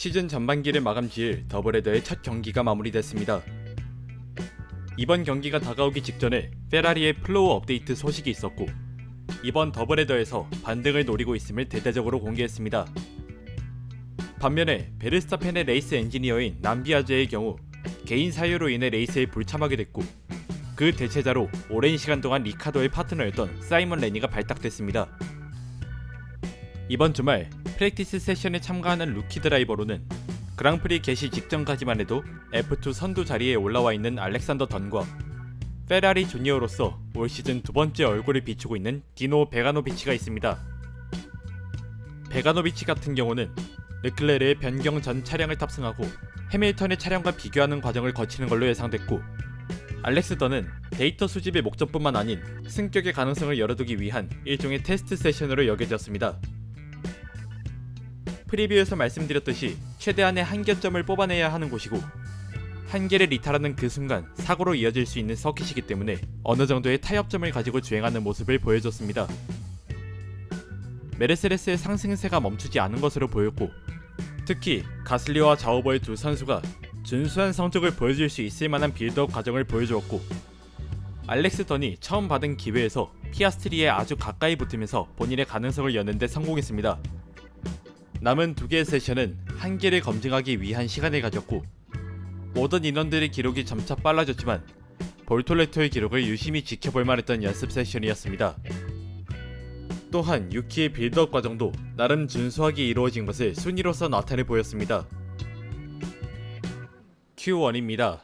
시즌 전반기를 마감 지을 더블헤더의 첫 경기가 마무리됐습니다. 이번 경기가 다가오기 직전에 페라리의 플로우 업데이트 소식이 있었고 이번 더블헤더에서 반등을 노리고 있음을 대대적으로 공개했습니다. 반면에 베르스타펜의 레이스 엔지니어인 남비아즈의 경우 개인 사유로 인해 레이스에 불참하게 됐고 그 대체자로 오랜 시간 동안 리카도의 파트너였던 사이먼 레니가 발탁됐습니다. 이번 주말 프랙티스 세션에 참가하는 루키 드라이버로는 그랑프리 개시 직전까지만 해도 F2 선두 자리에 올라와 있는 알렉산더 던과 페라리 주니어로서 올 시즌 두 번째 얼굴을 비추고 있는 디노 베가노비치가 있습니다. 베가노비치 같은 경우는 르클레르의 변경 전 차량을 탑승하고 해밀턴의 차량과 비교하는 과정을 거치는 걸로 예상됐고, 알렉스 던은 데이터 수집의 목적뿐만 아닌 승격의 가능성을 열어두기 위한 일종의 테스트 세션으로 여겨졌습니다. 프리뷰에서 말씀드렸듯이 최대한의 한계점을 뽑아내야 하는 곳이고 한계를 이탈하는 그 순간 사고로 이어질 수 있는 서킷이기 때문에 어느 정도의 타협점을 가지고 주행하는 모습을 보여줬습니다. 메르세데스의 상승세가 멈추지 않은 것으로 보였고 특히 가슬리와 자우버의 두 선수가 준수한 성적을 보여줄 수 있을 만한 빌드업 과정을 보여주었고, 알렉스 던이 처음 받은 기회에서 피아스트리에 아주 가까이 붙으면서 본인의 가능성을 여는 데 성공했습니다. 남은 두 개의 세션은 한계를 검증하기 위한 시간을 가졌고 모든 인원들의 기록이 점차 빨라졌지만 볼톨레토의 기록을 유심히 지켜볼 만했던 연습 세션이었습니다. 또한 유키의 빌드업 과정도 나름 준수하게 이루어진 것을 순위로서 나타내 보였습니다. Q1입니다.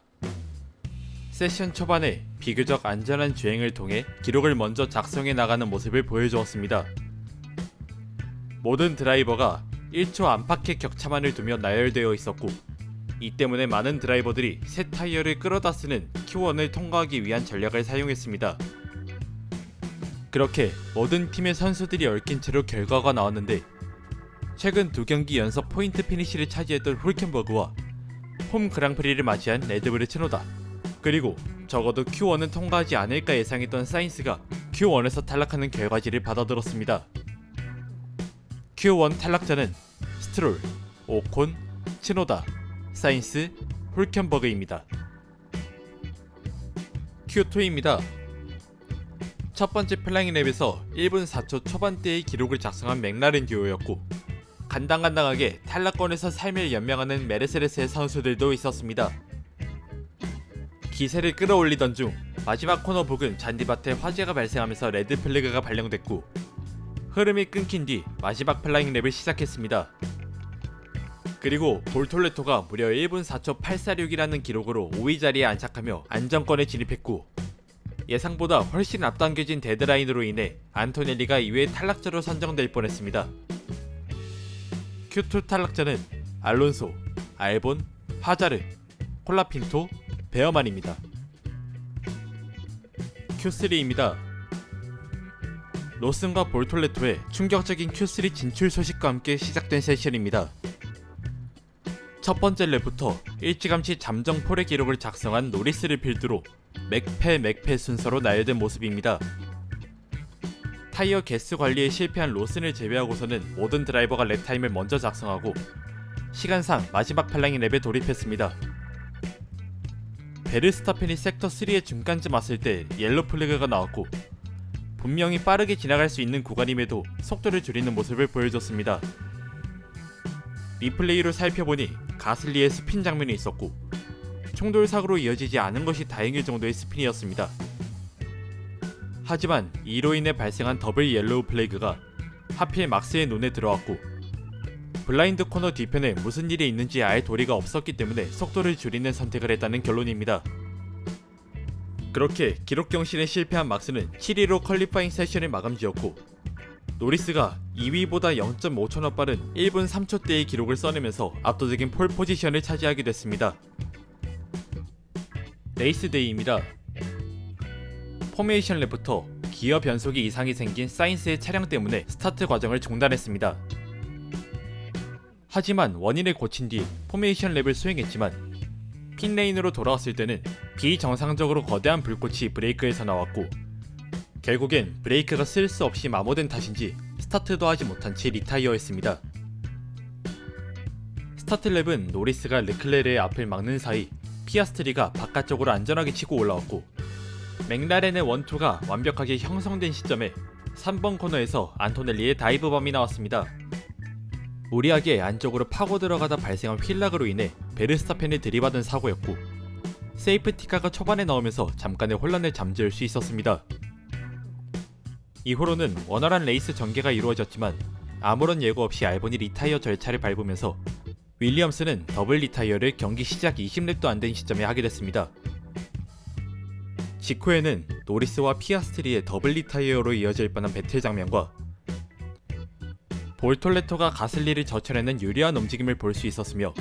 세션 초반에 비교적 안전한 주행을 통해 기록을 먼저 작성해 나가는 모습을 보여주었습니다. 모든 드라이버가 1초 안팎의 격차만을 두며 나열되어 있었고 이 때문에 많은 드라이버들이 새 타이어를 끌어다 쓰는 Q1을 통과하기 위한 전략을 사용했습니다. 그렇게 모든 팀의 선수들이 얽힌 채로 결과가 나왔는데 최근 두 경기 연속 포인트 피니시를 차지했던 훌켄버그와 홈 그랑프리를 맞이한 레드불의 츠노다, 그리고 적어도 Q1은 통과하지 않을까 예상했던 사인스가 Q1에서 탈락하는 결과지를 받아들었습니다. Q1 탈락자는 스트롤, 오콘, 츠노다, 사인스, 훌켄버그입니다. Q2입니다. 첫 번째 플라잉 랩에서 1분 4초 초반대의 기록을 작성한 맥라렌 듀오였고 간당간당하게 탈락권에서 삶을 연명하는 메르세데스의 선수들도 있었습니다. 기세를 끌어올리던 중 마지막 코너 부근 잔디밭에 화재가 발생하면서 레드 플래그가 발령됐고 흐름이 끊긴 뒤 마지막 플라잉 랩을 시작했습니다. 그리고 볼톨레토가 무려 1분 4초 846이라는 기록으로 5위 자리에 안착하며 안정권에 진입했고 예상보다 훨씬 앞당겨진 데드라인으로 인해 안토넬리가 이외의 탈락자로 선정될 뻔했습니다. Q2 탈락자는 알론소, 알본, 파자르, 콜라핀토, 베어만입니다. Q3입니다. 로슨과 볼톨레토의 충격적인 Q3 진출 소식과 함께 시작된 세션입니다. 첫 번째 랩부터 일찌감치 잠정 폴의 기록을 작성한 노리스를 필두로 맥패 순서로 나열된 모습입니다. 타이어 개수 관리에 실패한 로슨을 제외하고서는 모든 드라이버가 랩타임을 먼저 작성하고 시간상 마지막 플라잉 랩에 돌입했습니다. 베르스타펜이 섹터 3의 중간쯤 왔을 때 옐로 플래그가 나왔고 분명히 빠르게 지나갈 수 있는 구간임에도 속도를 줄이는 모습을 보여줬습니다. 리플레이로 살펴보니 가슬리의 스핀 장면이 있었고 충돌 사고로 이어지지 않은 것이 다행일 정도의 스핀이었습니다. 하지만 이로 인해 발생한 더블 옐로우 플래그가 하필 막스의 눈에 들어왔고 블라인드 코너 뒤편에 무슨 일이 있는지 알 도리가 없었기 때문에 속도를 줄이는 선택을 했다는 결론입니다. 그렇게 기록 경신에 실패한 막스는 7위로 퀄리파잉 세션을 마감지었고 노리스가 2위보다 0.5초나 빠른 1분 3초대의 기록을 써내면서 압도적인 폴 포지션을 차지하게 됐습니다. 레이스데이입니다. 포메이션 랩부터 기어 변속이 이상이 생긴 사인스의 차량 때문에 스타트 과정을 중단했습니다. 하지만 원인을 고친 뒤 포메이션 랩을 수행했지만 핀레인으로 돌아왔을 때는 비정상적으로 거대한 불꽃이 브레이크에서 나왔고 결국엔 브레이크가 쓸 수 없이 마모된 탓인지 스타트도 하지 못한 채 리타이어했습니다. 스타트랩은 노리스가 르클레르의 앞을 막는 사이 피아스트리가 바깥쪽으로 안전하게 치고 올라왔고, 맥라렌의 원투가 완벽하게 형성된 시점에 3번 코너에서 안토넬리의 다이브밤이 나왔습니다. 무리하게 안쪽으로 파고 들어가다 발생한 휠락으로 인해 베르스타펜이 들이받은 사고였고, 세이프티카가 초반에 나오면서 잠깐의 혼란을 잠재울 수 있었습니다. 이후로는 원활한 레이스 전개가 이루어졌지만 아무런 예고 없이 알본이 리타이어 절차를 밟으면서 윌리엄스는 더블 리타이어를 경기 시작 20랩도 안 된 시점에 하게 됐습니다. 직후에는 노리스와 피아스트리의 더블 리타이어로 이어질 뻔한 배틀 장면과 볼톨레토가 가슬리를 젖혀내는 유리한 움직임을 볼 수 있었으며,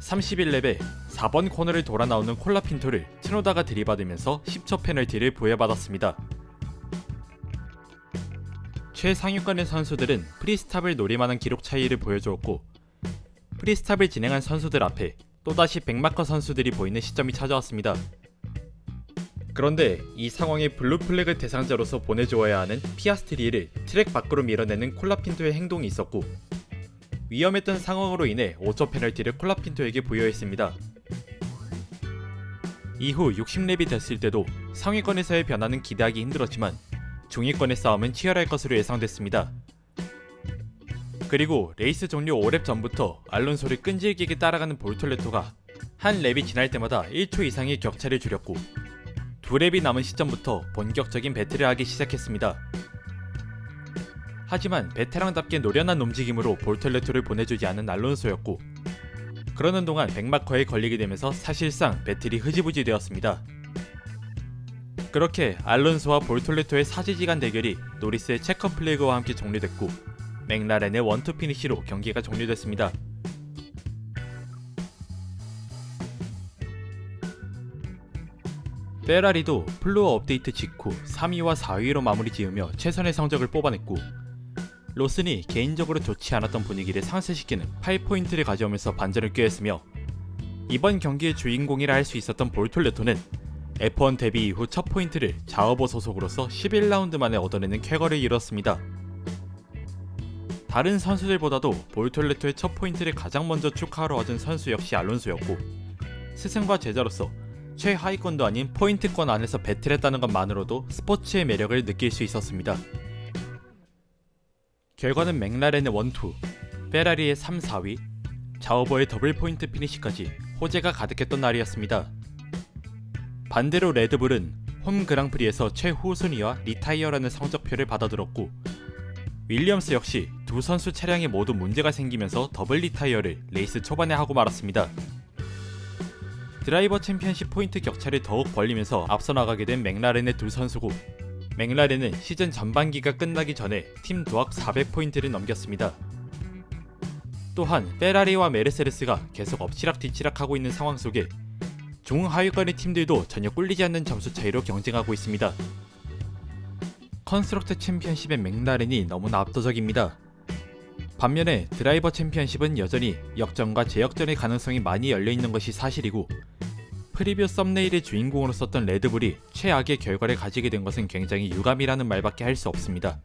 31랩에 4번 코너를 돌아 나오는 콜라핀토를 트노다가 들이받으면서 10초 페널티를 부여받았습니다. 최상위권의 선수들은 프리스탑을 노릴만한 기록 차이를 보여주었고, 프리스탑을 진행한 선수들 앞에 또다시 백마커 선수들이 보이는 시점이 찾아왔습니다. 그런데 이 상황에 블루플래그 대상자로서 보내주어야 하는 피아스트리를 트랙 밖으로 밀어내는 콜라핀토의 행동이 있었고, 위험했던 상황으로 인해 5초 페널티를 콜라핀토에게 부여했습니다. 이후 60랩이 됐을 때도 상위권에서의 변화는 기대하기 힘들었지만 중위권의 싸움은 치열할 것으로 예상됐습니다. 그리고 레이스 종료 5랩 전부터 알론소를 끈질기게 따라가는 볼톨레토가 한 랩이 지날 때마다 1초 이상의 격차를 줄였고, 2랩이 남은 시점부터 본격적인 배틀을 하기 시작했습니다. 하지만 베테랑답게 노련한 움직임으로 볼톨레토를 보내주지 않은 알론소였고, 그러는 동안 백마커에 걸리게 되면서 사실상 배틀이 흐지부지 되었습니다. 그렇게 알론소와 볼톨레토의 사지지간 대결이 노리스의 체커 플래그와 함께 종료됐고, 맥라렌의 원투 피니시로 경기가 종료됐습니다. 페라리도 플로어 업데이트 직후 3위와 4위로 마무리 지으며 최선의 성적을 뽑아냈고, 로슨이 개인적으로 좋지 않았던 분위기를 상쇄시키는 8포인트를 가져오면서 반전을 꾀했으며, 이번 경기의 주인공이라 할 수 있었던 볼톨레토는 F1 데뷔 이후 첫 포인트를 자어버 소속으로서 11라운드 만에 얻어내는 쾌거를 이뤘습니다. 다른 선수들보다도 볼톨레토의 첫 포인트를 가장 먼저 축하하러 와준 선수 역시 알론소였고, 스승과 제자로서 최하위권도 아닌 포인트권 안에서 배틀했다는 것만으로도 스포츠의 매력을 느낄 수 있었습니다. 결과는 맥라렌의 원투, 페라리의 3, 4위, 자오버의 더블 포인트 피니시까지 호재가 가득했던 날이었습니다. 반대로 레드불은 홈 그랑프리에서 최후순위와 리타이어라는 성적표를 받아들었고, 윌리엄스 역시 두 선수 차량에 모두 문제가 생기면서 더블 리타이어를 레이스 초반에 하고 말았습니다. 드라이버 챔피언십 포인트 격차를 더욱 벌리면서 앞서 나가게 된 맥라렌의 두 선수고, 맥라렌은 시즌 전반기가 끝나기 전에 팀 도합 400포인트를 넘겼습니다. 또한 페라리와 메르세데스가 계속 엎치락뒤치락하고 있는 상황 속에 중하위권의 팀들도 전혀 꿀리지 않는 점수 차이로 경쟁하고 있습니다. 컨스트럭터 챔피언십의 맥라렌이 너무나 압도적입니다. 반면에 드라이버 챔피언십은 여전히 역전과 재역전의 가능성이 많이 열려있는 것이 사실이고, 프리뷰 썸네일의 주인공으로 썼던 레드불이 최악의 결과를 가지게 된 것은 굉장히 유감이라는 말밖에 할 수 없습니다.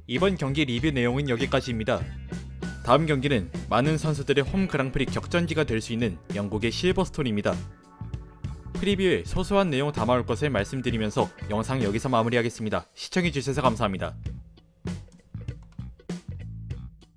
이번 경기 리뷰 내용은 여기까지입니다. 다음 경기는 많은 선수들의 홈 그랑프리 격전지가 될 수 있는 영국의 실버스톤입니다. 프리뷰에 소소한 내용 담아올 것을 말씀드리면서 영상 여기서 마무리하겠습니다. 시청해주셔서 감사합니다.